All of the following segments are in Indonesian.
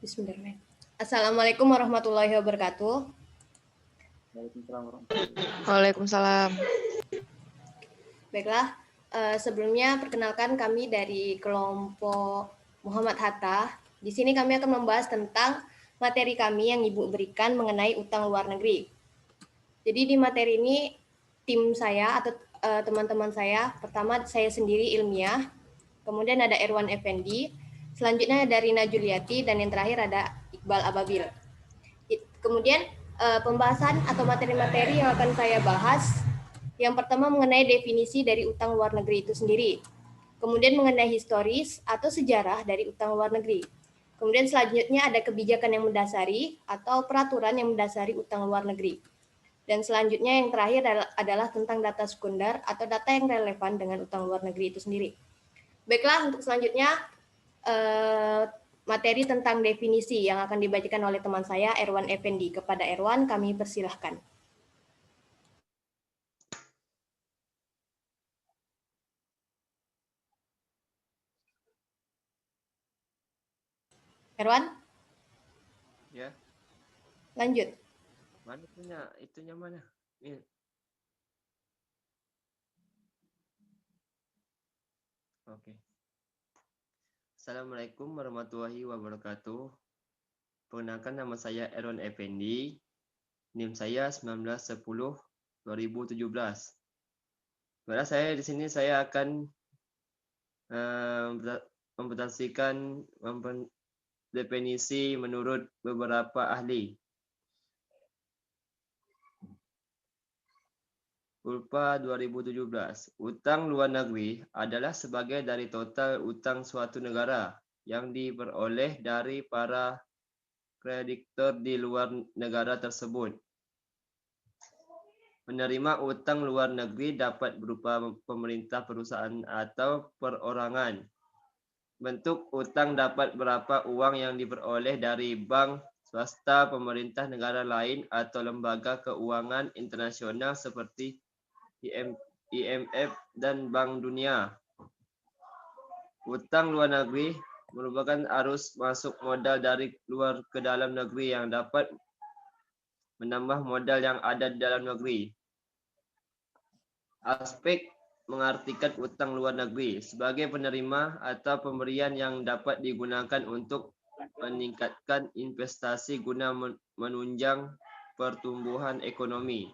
Bismillahirrahmanirrahim. Assalamualaikum warahmatullahi wabarakatuh. Waalaikumsalam. Baiklah, sebelumnya perkenalkan kami dari kelompok Muhammad Hatta. Di sini kami akan membahas tentang materi kami yang Ibu berikan mengenai utang luar negeri. Jadi di materi ini tim saya atau teman-teman saya, pertama saya sendiri ilmiah, kemudian ada Erwan Effendi, selanjutnya ada Rina Juliati, dan yang terakhir ada Iqbal Ababil. Kemudian pembahasan atau materi-materi yang akan saya bahas, yang pertama mengenai definisi dari utang luar negeri itu sendiri, kemudian mengenai historis atau sejarah dari utang luar negeri, kemudian selanjutnya ada kebijakan yang mendasari atau peraturan yang mendasari utang luar negeri, dan selanjutnya yang terakhir adalah tentang data sekunder atau data yang relevan dengan utang luar negeri itu sendiri. Baiklah, untuk selanjutnya materi tentang definisi yang akan dibacakan oleh teman saya, Erwan Effendi. Kepada Erwan, kami persilahkan. Erwan? Ya. Lanjut. Mana punya? Itunya mana? Ini. Oke. Assalamualaikum warahmatullahi wabarakatuh. Perkenalkan, nama saya Erwan Effendi. NIM saya 1910-2017. Pada saya di sini saya akan mempresentasikan definisi menurut beberapa ahli. ULPA 2017. Utang luar negeri adalah sebagai dari total utang suatu negara yang diperoleh dari para kreditor di luar negara tersebut. Menerima utang luar negeri dapat berupa pemerintah, perusahaan, atau perorangan. Bentuk utang dapat berupa uang yang diperoleh dari bank, swasta, pemerintah negara lain, atau lembaga keuangan internasional seperti IMF dan Bank Dunia. Utang luar negeri merupakan arus masuk modal dari luar ke dalam negeri yang dapat menambah modal yang ada di dalam negeri. Aspek mengartikan utang luar negeri sebagai penerima atau pemberian yang dapat digunakan untuk meningkatkan investasi guna menunjang pertumbuhan ekonomi.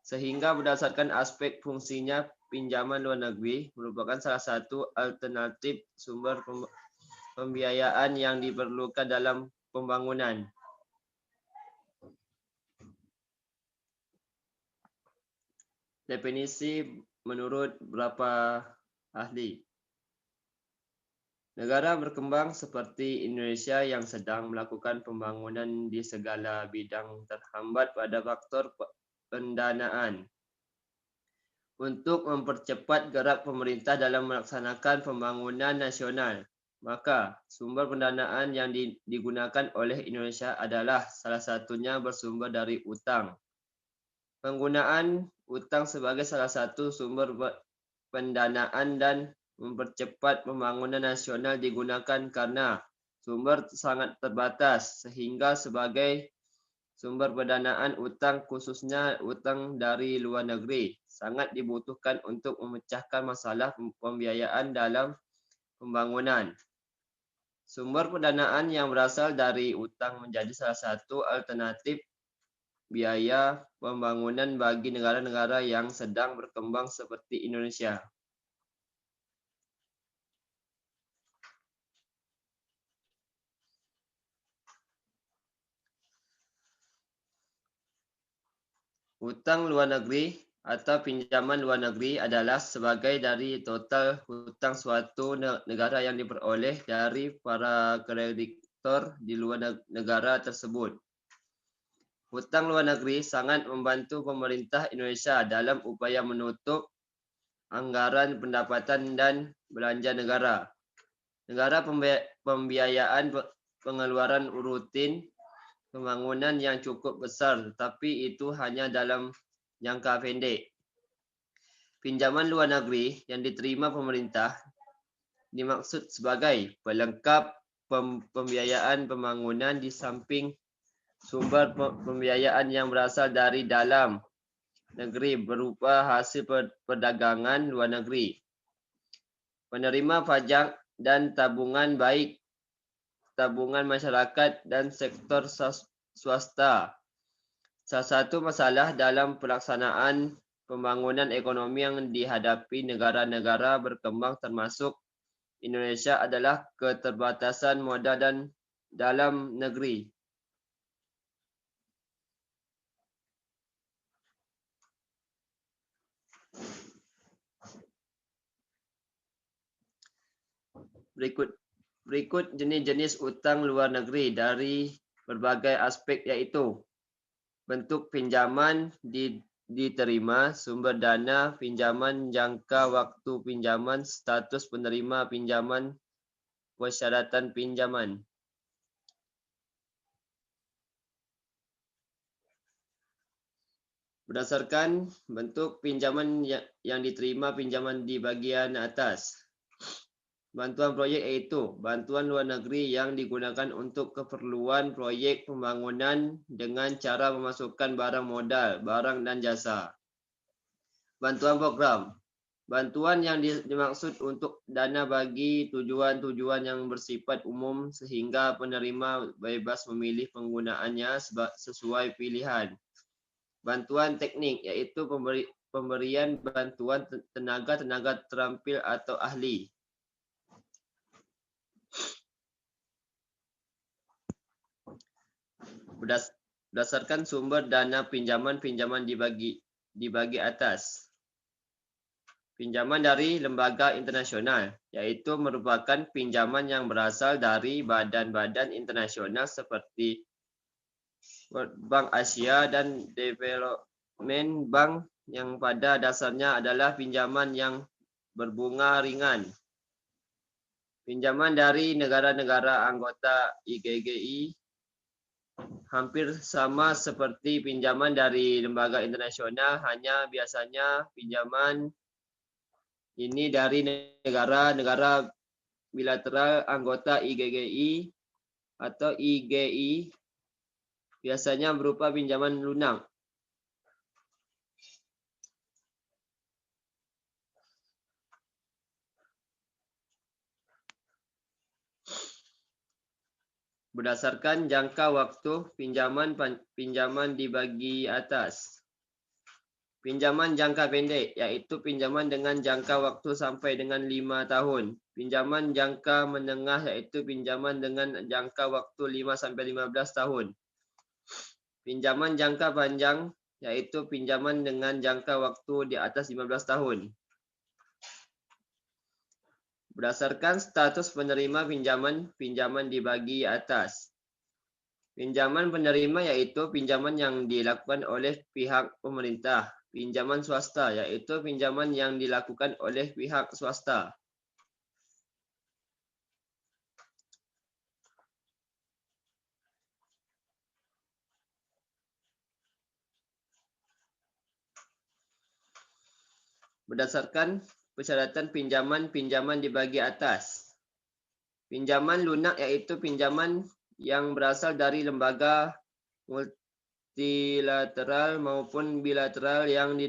Sehingga berdasarkan aspek fungsinya, pinjaman luar negeri merupakan salah satu alternatif sumber pembiayaan yang diperlukan dalam pembangunan. Definisi menurut beberapa ahli. Negara berkembang seperti Indonesia yang sedang melakukan pembangunan di segala bidang terhambat pada faktor pendanaan. Untuk mempercepat gerak pemerintah dalam melaksanakan pembangunan nasional, maka sumber pendanaan yang digunakan oleh Indonesia adalah salah satunya bersumber dari utang. Penggunaan utang sebagai salah satu sumber pendanaan dan mempercepat pembangunan nasional digunakan karena sumber sangat terbatas, sehingga sebagai sumber pendanaan utang, khususnya utang dari luar negeri, sangat dibutuhkan untuk memecahkan masalah pembiayaan dalam pembangunan. Sumber pendanaan yang berasal dari utang menjadi salah satu alternatif biaya pembangunan bagi negara-negara yang sedang berkembang seperti Indonesia. Utang luar negeri atau pinjaman luar negeri adalah sebagai dari total hutang suatu negara yang diperoleh dari para kreditor di luar negara tersebut. Hutang luar negeri sangat membantu pemerintah Indonesia dalam upaya menutup anggaran pendapatan dan belanja negara. Negara pembiayaan pengeluaran rutin pembangunan yang cukup besar, tetapi itu hanya dalam jangka pendek. Pinjaman luar negeri yang diterima pemerintah dimaksud sebagai pelengkap pembiayaan pembangunan di samping sumber pembiayaan yang berasal dari dalam negeri berupa hasil perdagangan luar negeri. Penerima pajak dan tabungan baik tabungan masyarakat dan sektor swasta. Salah satu masalah dalam pelaksanaan pembangunan ekonomi yang dihadapi negara-negara berkembang termasuk Indonesia adalah keterbatasan modal dan dalam negeri. Berikut jenis-jenis utang luar negeri dari berbagai aspek yaitu bentuk pinjaman diterima, sumber dana, pinjaman, jangka waktu pinjaman, status penerima pinjaman, persyaratan pinjaman. Berdasarkan bentuk pinjaman yang diterima pinjaman di bagian atas. Bantuan proyek yaitu bantuan luar negeri yang digunakan untuk keperluan proyek pembangunan dengan cara memasukkan barang modal, barang dan jasa. Bantuan program. Bantuan yang dimaksud untuk dana bagi tujuan-tujuan yang bersifat umum sehingga penerima bebas memilih penggunaannya sesuai pilihan. Bantuan teknik yaitu pemberian bantuan tenaga terampil atau ahli. Berdasarkan sumber dana pinjaman dibagi atas. Pinjaman dari lembaga internasional, yaitu merupakan pinjaman yang berasal dari badan-badan internasional seperti Bank Asia dan Development Bank yang pada dasarnya adalah pinjaman yang berbunga ringan. Pinjaman dari negara-negara anggota IGGI hampir sama seperti pinjaman dari lembaga internasional, hanya biasanya pinjaman ini dari negara-negara bilateral anggota IGGI atau IGI, biasanya berupa pinjaman lunak. Berdasarkan jangka waktu pinjaman dibagi atas. Pinjaman jangka pendek, yaitu pinjaman dengan jangka waktu sampai dengan 5 tahun. Pinjaman jangka menengah, yaitu pinjaman dengan jangka waktu 5-15 tahun. Pinjaman jangka panjang, yaitu pinjaman dengan jangka waktu di atas 15 tahun. Berdasarkan status penerima pinjaman dibagi atas. Pinjaman penerima yaitu pinjaman yang dilakukan oleh pihak pemerintah. Pinjaman swasta yaitu pinjaman yang dilakukan oleh pihak swasta. Berdasarkan persyaratan pinjaman dibagi atas. Pinjaman lunak yaitu pinjaman yang berasal dari lembaga multilateral maupun bilateral yang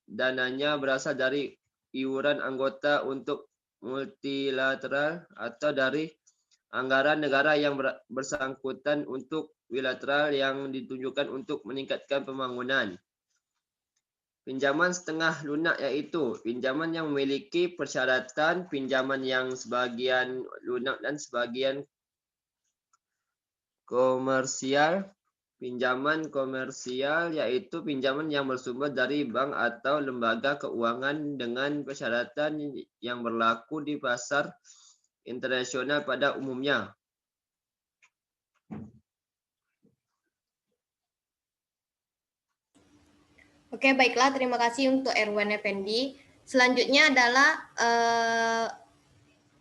dananya berasal dari iuran anggota untuk multilateral atau dari anggaran negara yang bersangkutan untuk bilateral yang ditunjukkan untuk meningkatkan pembangunan. Pinjaman setengah lunak yaitu pinjaman yang memiliki persyaratan pinjaman yang sebagian lunak dan sebagian komersial. Pinjaman komersial yaitu pinjaman yang bersumber dari bank atau lembaga keuangan dengan persyaratan yang berlaku di pasar internasional pada umumnya. Oke, baiklah. Terima kasih untuk Erwan Effendi. Selanjutnya adalah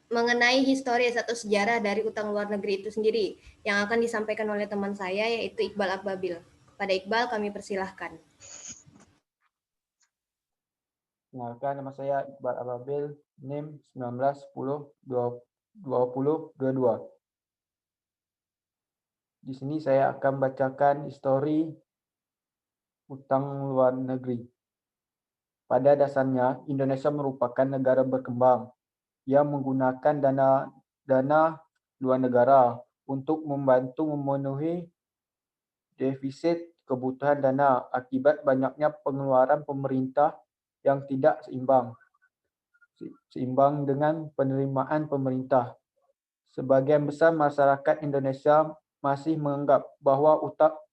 mengenai historis atau sejarah dari utang luar negeri itu sendiri yang akan disampaikan oleh teman saya yaitu Iqbal Ababil. Kepada Iqbal kami persilahkan. Kenalkan, nama saya Iqbal Ababil, NIM 19 10 20 22. Di sini saya akan bacakan histori utang luar negeri. Pada dasarnya, Indonesia merupakan negara berkembang yang menggunakan dana luar negara untuk membantu memenuhi defisit kebutuhan dana akibat banyaknya pengeluaran pemerintah yang tidak seimbang dengan penerimaan pemerintah. Sebagian besar masyarakat Indonesia masih menganggap bahwa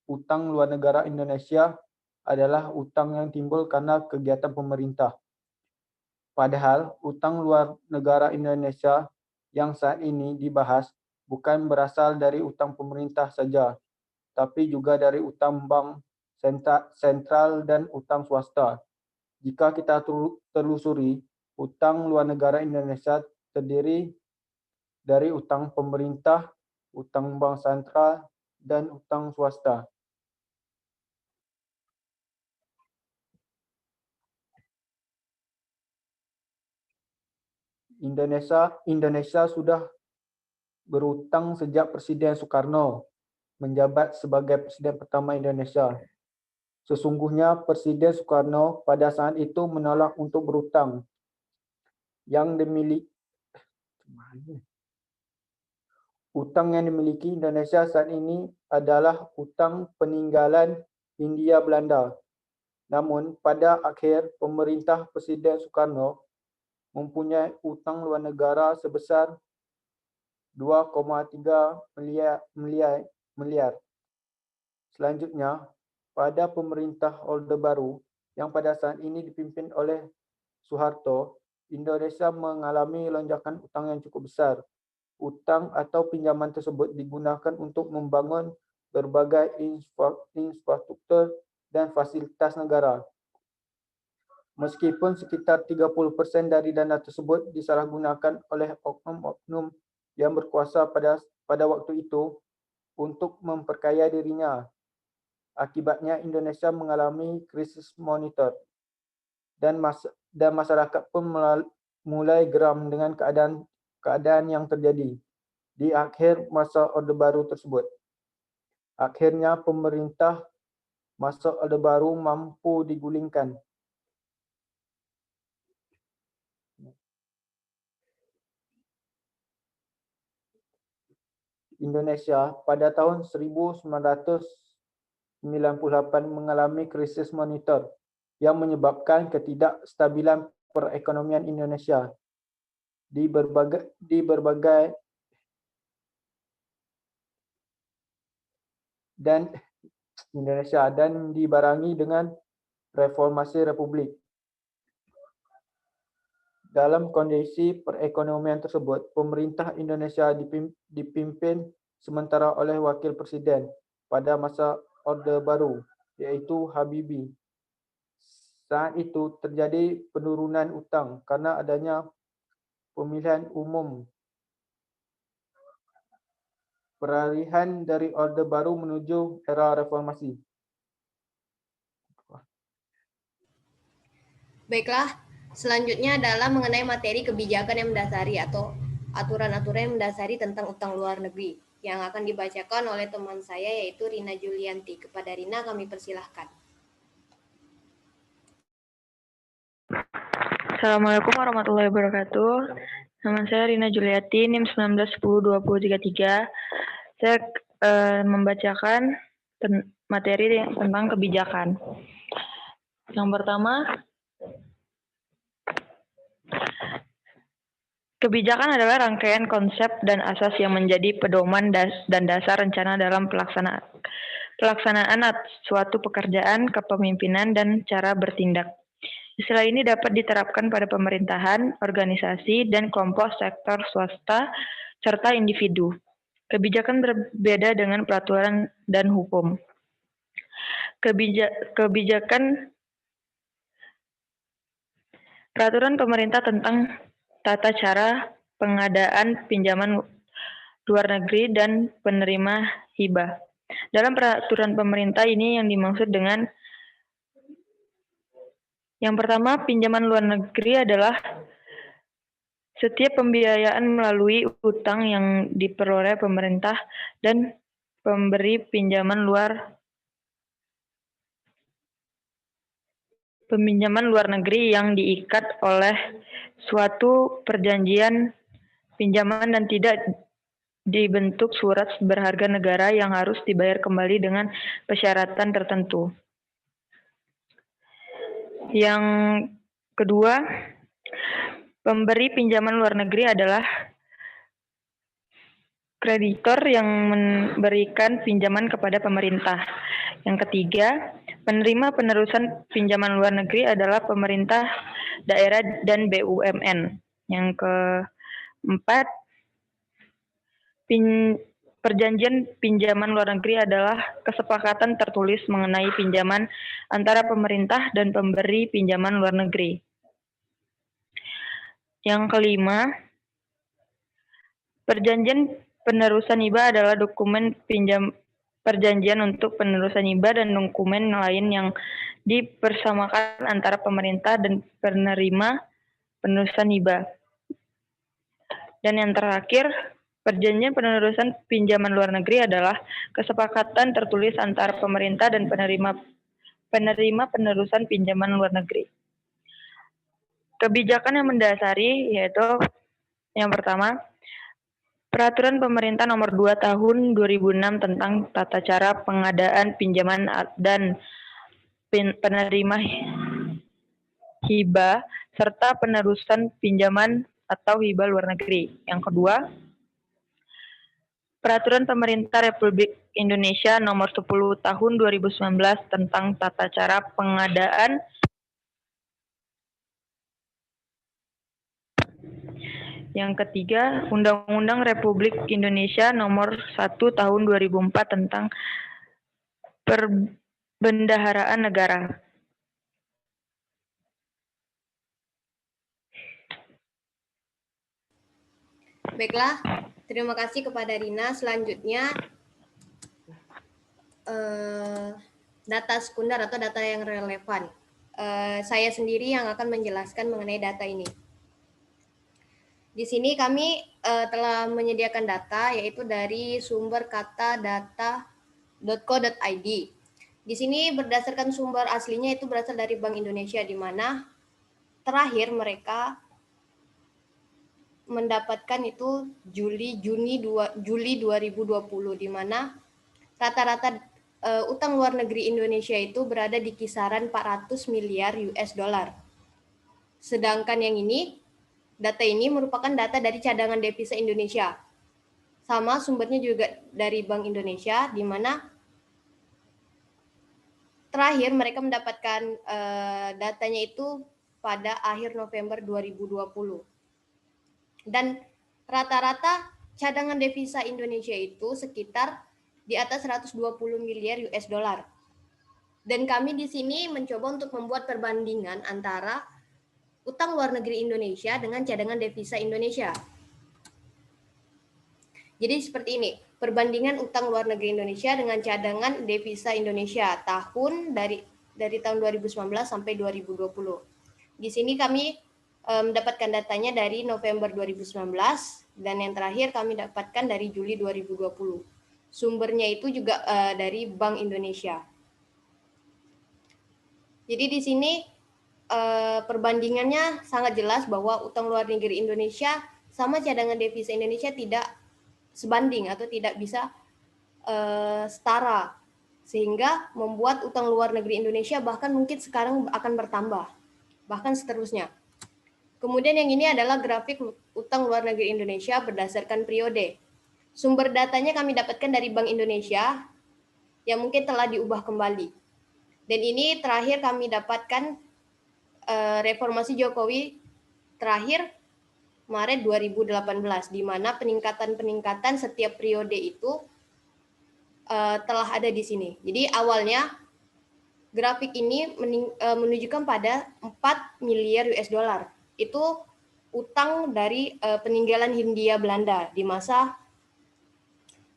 utang luar negara Indonesia adalah utang yang timbul karena kegiatan pemerintah. Padahal utang luar negara Indonesia yang saat ini dibahas bukan berasal dari utang pemerintah saja, tapi juga dari utang bank sentral dan utang swasta. Jika kita telusuri, utang luar negara Indonesia terdiri dari utang pemerintah, utang bank sentral, dan utang swasta. Indonesia sudah berutang sejak Presiden Soekarno menjabat sebagai Presiden pertama Indonesia. Sesungguhnya Presiden Soekarno pada saat itu menolak untuk berutang. Utang yang dimiliki Indonesia saat ini adalah utang peninggalan Hindia Belanda. Namun pada akhir pemerintah Presiden Soekarno mempunyai utang luar negara sebesar 2,3 miliar. Selanjutnya, pada pemerintah Orde Baru yang pada saat ini dipimpin oleh Soeharto, Indonesia mengalami lonjakan utang yang cukup besar. Utang atau pinjaman tersebut digunakan untuk membangun berbagai infrastruktur dan fasilitas negara. Meskipun sekitar 30% dari dana tersebut disalahgunakan oleh oknum-oknum yang berkuasa pada waktu itu untuk memperkaya dirinya. Akibatnya Indonesia mengalami krisis moneter dan masyarakat pun mulai geram dengan keadaan yang terjadi di akhir masa Orde Baru tersebut. Akhirnya pemerintah masa Orde Baru mampu digulingkan. Indonesia pada tahun 1998 mengalami krisis moneter yang menyebabkan ketidakstabilan perekonomian Indonesia di berbagai dan dibarengi dengan reformasi Republik. Dalam kondisi perekonomian tersebut, pemerintah Indonesia dipimpin sementara oleh Wakil Presiden pada masa Orde Baru, yaitu Habibie. Saat itu terjadi penurunan utang karena adanya pemilihan umum. Peralihan dari Orde Baru menuju era reformasi. Baiklah, selanjutnya adalah mengenai materi kebijakan yang mendasari atau aturan-aturan yang mendasari tentang utang luar negeri yang akan dibacakan oleh teman saya yaitu Rina Julianti. Kepada Rina kami persilahkan. Assalamualaikum warahmatullahi wabarakatuh. Nama saya Rina Julianti, NIM 19102033. Saya membacakan materi tentang kebijakan. Yang pertama, kebijakan adalah rangkaian konsep dan asas yang menjadi pedoman dan dasar rencana dalam pelaksanaan suatu pekerjaan, kepemimpinan, dan cara bertindak. Istilah ini dapat diterapkan pada pemerintahan, organisasi, dan kelompok sektor swasta, serta individu. Kebijakan berbeda dengan peraturan dan hukum. Peraturan pemerintah tentang tata cara pengadaan pinjaman luar negeri dan penerima hibah. Dalam peraturan pemerintah ini yang dimaksud dengan yang pertama, pinjaman luar negeri adalah setiap pembiayaan melalui utang yang diperoleh pemerintah dan pemberi pinjaman luar negeri yang diikat oleh suatu perjanjian pinjaman dan tidak dibentuk surat berharga negara yang harus dibayar kembali dengan persyaratan tertentu. Yang kedua, pemberi pinjaman luar negeri adalah kreditor yang memberikan pinjaman kepada pemerintah. Yang ketiga, penerima penerusan pinjaman luar negeri adalah pemerintah daerah dan BUMN. Yang keempat, perjanjian pinjaman luar negeri adalah kesepakatan tertulis mengenai pinjaman antara pemerintah dan pemberi pinjaman luar negeri. Yang kelima, perjanjian penerusan hibah adalah dokumen perjanjian untuk penerusan hibah dan dokumen lain yang dipersamakan antara pemerintah dan penerima penerusan hibah. Dan yang terakhir, perjanjian penerusan pinjaman luar negeri adalah kesepakatan tertulis antara pemerintah dan penerima penerusan pinjaman luar negeri. Kebijakan yang mendasari yaitu yang pertama, Peraturan Pemerintah Nomor 2 Tahun 2006 tentang tata cara pengadaan pinjaman dan penerima hibah serta penerusan pinjaman atau hibah luar negeri. Yang kedua, Peraturan Pemerintah Republik Indonesia Nomor 10 Tahun 2019 tentang tata cara pengadaan Yang ketiga, Undang-Undang Republik Indonesia Nomor 1 Tahun 2004 tentang Perbendaharaan Negara. Baiklah, terima kasih kepada Rina. Selanjutnya, data sekunder atau data yang relevan. Saya sendiri yang akan menjelaskan mengenai data ini. Di sini kami telah menyediakan data yaitu dari sumber kata data.co.id. Di sini berdasarkan sumber aslinya itu berasal dari Bank Indonesia, di mana terakhir mereka mendapatkan itu Juli 2020, di mana rata-rata utang luar negeri Indonesia itu berada di kisaran 400 miliar US dollar. Sedangkan yang ini, data ini merupakan data dari cadangan devisa Indonesia. Sama sumbernya juga dari Bank Indonesia, di mana terakhir mereka mendapatkan datanya itu pada akhir November 2020. Dan rata-rata cadangan devisa Indonesia itu sekitar di atas 120 miliar US dollar. Dan kami di sini mencoba untuk membuat perbandingan antara utang luar negeri Indonesia dengan cadangan devisa Indonesia. Jadi seperti ini, perbandingan utang luar negeri Indonesia dengan cadangan devisa Indonesia dari tahun 2019 sampai 2020. Di sini kami mendapatkan datanya dari November 2019 dan yang terakhir kami dapatkan dari Juli 2020. Sumbernya itu juga dari Bank Indonesia. Jadi di sini perbandingannya sangat jelas bahwa utang luar negeri Indonesia sama cadangan devisa Indonesia tidak sebanding atau tidak bisa setara, sehingga membuat utang luar negeri Indonesia bahkan mungkin sekarang akan bertambah, bahkan seterusnya. Kemudian yang ini adalah grafik utang luar negeri Indonesia berdasarkan periode. Sumber datanya kami dapatkan dari Bank Indonesia yang mungkin telah diubah kembali. Dan ini terakhir kami dapatkan reformasi Jokowi terakhir Maret 2018, di mana peningkatan setiap periode itu telah ada di sini. Jadi awalnya grafik ini menunjukkan pada 4 miliar US dollar. Itu utang dari peninggalan Hindia Belanda di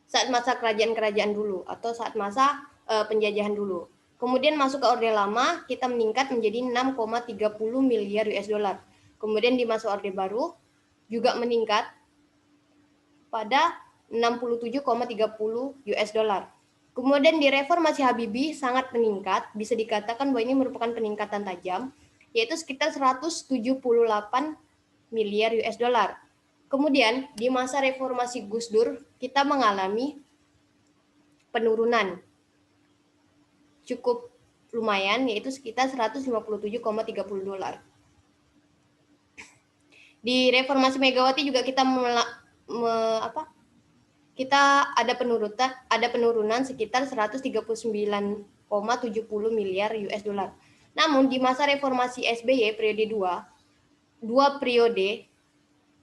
saat masa kerajaan-kerajaan dulu atau saat masa penjajahan dulu. Kemudian masuk ke Orde Lama, kita meningkat menjadi 6,30 miliar US dollar. Kemudian di masa Orde Baru juga meningkat pada 67,30 US dollar. Kemudian di reformasi Habibie sangat meningkat, bisa dikatakan bahwa ini merupakan peningkatan tajam, yaitu sekitar 178 miliar US dollar. Kemudian di masa reformasi Gus Dur kita mengalami penurunan cukup lumayan, yaitu sekitar 157,30 dolar. Di reformasi Megawati juga kita kita ada penurunan sekitar 139,70 miliar US dollar. Namun di masa reformasi SBY periode 2 periode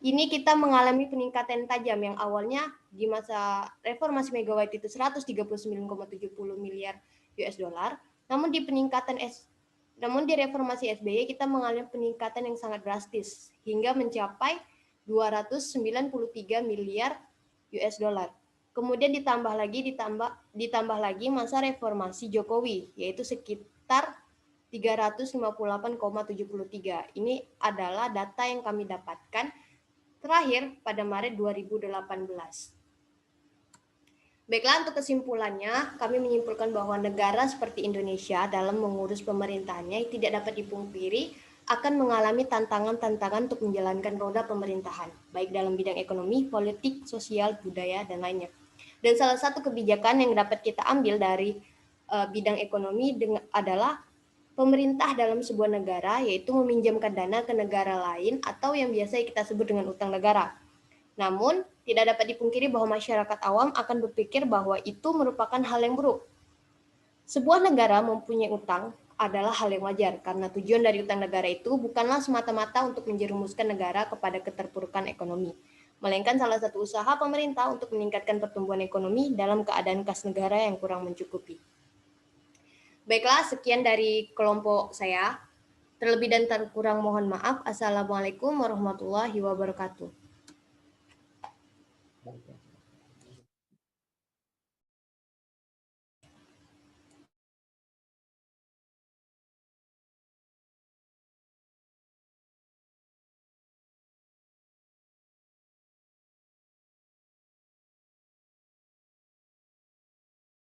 ini kita mengalami peningkatan tajam yang awalnya di masa reformasi Megawati itu 139,70 miliar US dollar, namun di reformasi SBY kita mengalami peningkatan yang sangat drastis hingga mencapai 293 miliar US dollar. Kemudian ditambah lagi masa reformasi Jokowi, yaitu sekitar 358,73. Ini adalah data yang kami dapatkan terakhir pada Maret 2018. Baiklah, untuk kesimpulannya, kami menyimpulkan bahwa negara seperti Indonesia dalam mengurus pemerintahannya tidak dapat dipungkiri akan mengalami tantangan-tantangan untuk menjalankan roda pemerintahan, baik dalam bidang ekonomi, politik, sosial, budaya, dan lainnya. Dan salah satu kebijakan yang dapat kita ambil dari bidang ekonomi adalah pemerintah dalam sebuah negara, yaitu meminjamkan dana ke negara lain atau yang biasa kita sebut dengan utang negara. Namun, tidak dapat dipungkiri bahwa masyarakat awam akan berpikir bahwa itu merupakan hal yang buruk. Sebuah negara mempunyai utang adalah hal yang wajar, karena tujuan dari utang negara itu bukanlah semata-mata untuk menjerumuskan negara kepada keterpurukan ekonomi, melainkan salah satu usaha pemerintah untuk meningkatkan pertumbuhan ekonomi dalam keadaan kas negara yang kurang mencukupi. Baiklah, sekian dari kelompok saya. Terlebih dan terkurang mohon maaf. Assalamualaikum warahmatullahi wabarakatuh.